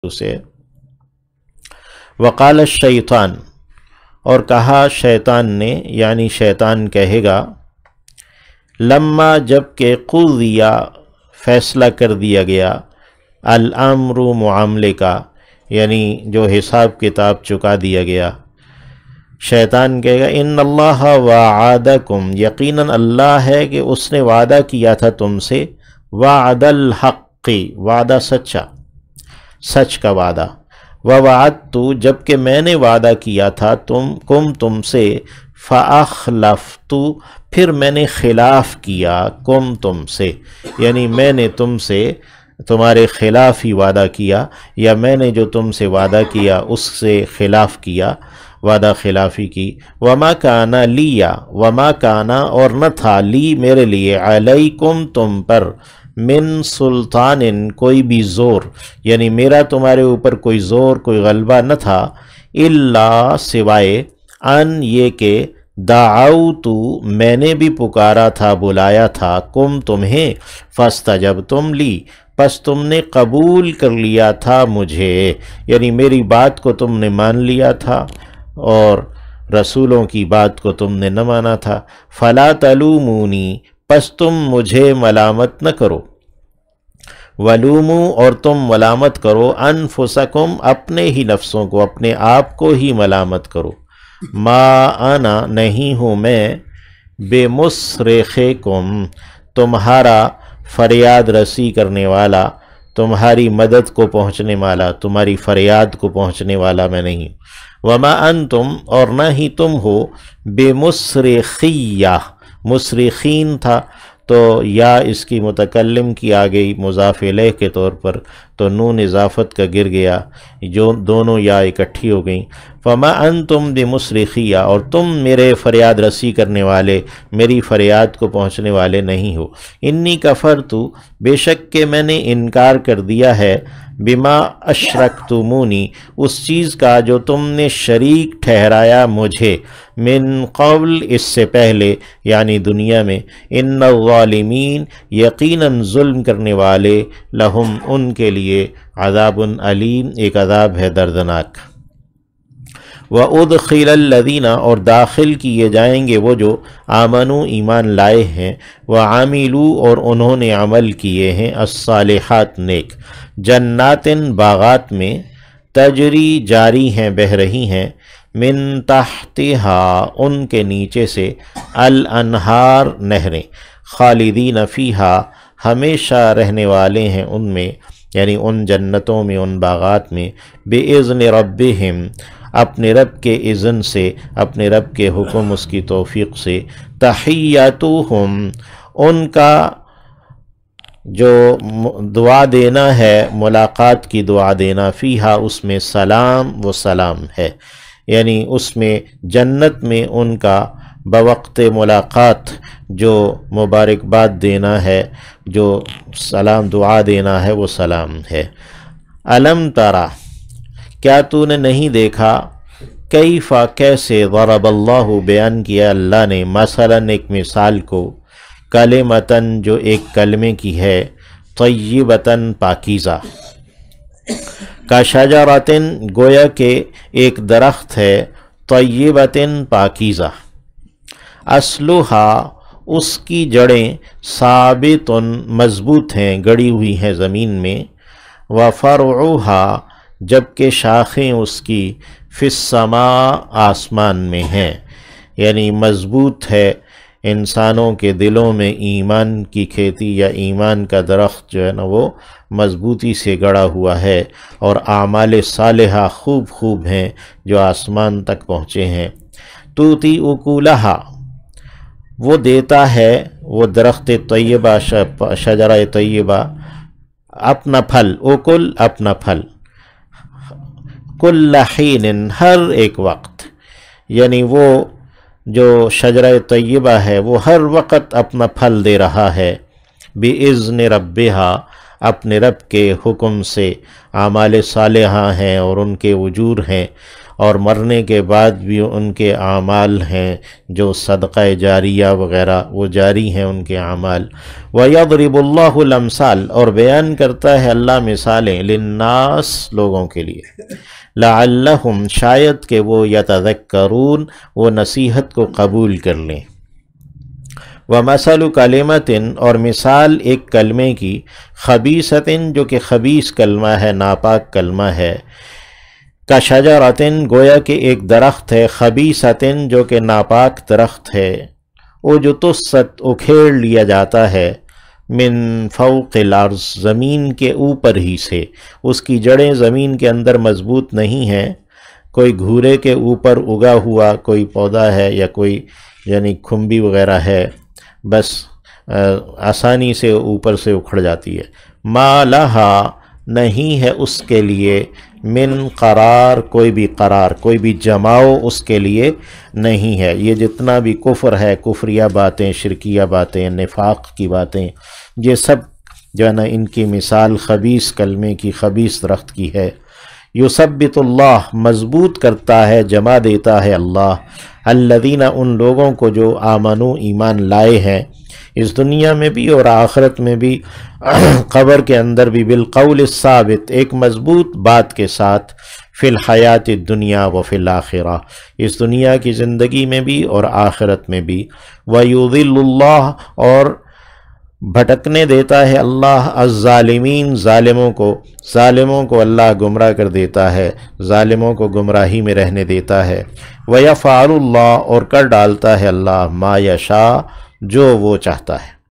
اسے وقال الشیطان، اور کہا شیطان نے، یعنی شیطان کہے گا، لما جب کہ قضیا فیصلہ کر دیا گیا، الامر معاملے کا، یعنی جو حساب کتاب چکا دیا گیا، شیطان کہے گا ان اللہ وعدکم، یقیناً اللہ ہے کہ اس نے وعدہ کیا تھا تم سے، وعد الحق، وعدہ سچا، سچ کا وعدہ، ووعدت، جبکہ میں نے وعدہ کیا تھا تم سے، فاخلفت، پھر میں نے خلاف کیا، تم سے، یعنی میں نے تم سے تمہارے خلاف ہی وعدہ کیا، یا میں نے جو تم سے وعدہ کیا اس سے خلاف کیا، وعدہ خلافی کی۔ وما کانا لیا، وما کانا، اور نہ تھا، لی میرے لیے، علیکم تم پر، من سلطان، کوئی بھی زور، یعنی میرا تمہارے اوپر کوئی زور، کوئی غلبہ نہ تھا، الا سوائے، ان یہ کہ دعوتو، میں نے بھی پکارا تھا، بلایا تھا، تمہیں، فاستجبتم لی، پس تم نے قبول کر لیا تھا مجھے، یعنی میری بات کو تم نے مان لیا تھا اور رسولوں کی بات کو تم نے نہ مانا تھا، فلا تلومونی، پس تم مجھے ملامت نہ کرو، ولومو، اور تم ملامت کرو، انفسکم، اپنے ہی نفسوں کو، اپنے آپ کو ہی ملامت کرو، ما انا، نہیں ہوں میں، بے مصرخکم، تمہارا فریاد رسی کرنے والا، تمہاری مدد کو پہنچنے والا، تمہاری فریاد کو پہنچنے والا میں نہیں، وما انتم، اور نہ ہی تم ہو، بے مصرخیہ، مصرخین تھا تو یا اس کی متکلم کی آ گئی مضاف الیہ کے طور پر، تو نون اضافت کا گر گیا، جو دونوں یا اکٹھی ہو گئیں، فما انتم بمصرخیہ، اور تم میرے فریاد رسی کرنے والے، میری فریاد کو پہنچنے والے نہیں ہو، انی کفرت، بے شک کہ میں نے انکار کر دیا ہے، بما اشرکتمونی، اس چیز کا جو تم نے شریک ٹھہرایا مجھے، من قبل، اس سے پہلے، یعنی دنیا میں، ان الظالمین، یقیناً ظلم کرنے والے، لہم، ان کے لیے، عذاب علیم، ایک عذاب ہے دردناک۔ وَأُدْخِلَ الَّذِينَ، اور داخل کیے جائیں گے وہ جو آمنوا، ایمان لائے ہیں، وَعَمِلُوا، اور انہوں نے عمل کیے ہیں، الصالحات، نیک، جنات، باغات میں، تجری، جاری ہیں، بہہ رہی ہیں، من تحتہا، ان کے نیچے سے، الانہار، نہریں، خالدین فیہا، ہمیشہ رہنے والے ہیں ان میں، یعنی ان جنتوں میں، ان باغات میں، بِإِذْنِ رَبِّهِمْ، اپنے رب کے اذن سے، اپنے رب کے حکم، اس کی توفیق سے، تحیتہم، ان کا جو دعا دینا ہے، ملاقات کی دعا دینا، فیہا، اس میں، سلام، وہ سلام ہے، یعنی اس میں جنت میں ان کا بوقت ملاقات جو مبارکباد دینا ہے، جو سلام دعا دینا ہے، وہ سلام ہے۔ الم ترا، کیا تو نے نہیں دیکھا، کیفا، کیسے، ضرب اللہ، بیان کیا اللہ نے، مثلاً، ایک مثال کو، کلمتاً، جو ایک کلمے کی ہے، طیبتاً، پاکیزہ، کشجرتاً، گویا کہ ایک درخت ہے، طیبتاً، پاکیزہ، اصلھا، اس کی جڑیں، ثابتاً، مضبوط ہیں، گڑی ہوئی ہیں زمین میں، وفرعھا، جبکہ شاخیں اس کی، فی السماء، آسمان میں ہیں، یعنی مضبوط ہے، انسانوں کے دلوں میں ایمان کی کھیتی یا ایمان کا درخت جو ہے نا، وہ مضبوطی سے گڑا ہوا ہے، اور اعمال صالحہ خوب ہیں جو آسمان تک پہنچے ہیں، توتی اکولہا، وہ دیتا ہے، وہ درخت طیبہ، شجرہ طیبہ، اپنا پھل، اکل، اپنا پھل، کل حین، ہر ایک وقت، یعنی وہ جو شجرہ طیبہ ہے وہ ہر وقت اپنا پھل دے رہا ہے، بِإِذْنِ رَبِّهَا، اپنے رب کے حکم سے، اعمال صالحہ ہیں اور ان کے اجور ہیں، اور مرنے کے بعد بھی ان کے اعمال ہیں جو صدقہ جاریہ وغیرہ وہ جاری ہیں ان کے اعمال۔ وَيَضْرِبُ اللَّهُ الْأَمْثَالَ، اور بیان کرتا ہے اللہ مثالیں، للناس لوگوں کے لیے، لعلہم شاید کہ وہ یتذکرون وہ نصیحت کو قبول کر لیں۔ وَمَثَلُ كَلِمَةٍ، اور مثال ایک کلمے کی، خبیثۃ جو کہ خبیث کلمہ ہے، ناپاک کلمہ ہے، کَشَجَرَةٍ گویا کہ ایک درخت ہے، خبیثۃ جو کہ ناپاک درخت ہے، وہ جو تُسَّت اکھیڑ لیا جاتا ہے، من فوق الارض زمین کے اوپر ہی سے، اس کی جڑیں زمین کے اندر مضبوط نہیں ہیں، کوئی گھورے کے اوپر اگا ہوا کوئی پودا ہے یا کوئی یعنی کھمبی وغیرہ ہے، بس آسانی سے اوپر سے اکھڑ جاتی ہے۔ ما لہا نہیں ہے اس کے لیے، من قرار کوئی بھی قرار، کوئی بھی جماؤ اس کے لیے نہیں ہے۔ یہ جتنا بھی کفر ہے، کفریہ باتیں، شرکیہ باتیں، نفاق کی باتیں، یہ سب جو ہے نا ان کی مثال خبیث کلمے کی، خبیث درخت کی ہے۔ یثبت اللہ مضبوط کرتا ہے، جمع دیتا ہے اللہ، الذین ان لوگوں کو جو آمنو ایمان لائے ہیں، اس دنیا میں بھی اور آخرت میں بھی، قبر کے اندر بھی، بالقول الثابت ایک مضبوط بات کے ساتھ، فی الحیات الدنیا و فی الآخرہ اس دنیا کی زندگی میں بھی اور آخرت میں بھی، وَيُضِلُّ اللہ اور بھٹکنے دیتا ہے اللہ، الظالمین ظالموں کو اللہ گمراہ کر دیتا ہے، ظالموں کو گمراہی میں رہنے دیتا ہے، وَيَفْعَلُ اللہ اور کر ڈالتا ہے اللہ، ما یشاء جو وہ چاہتا ہے۔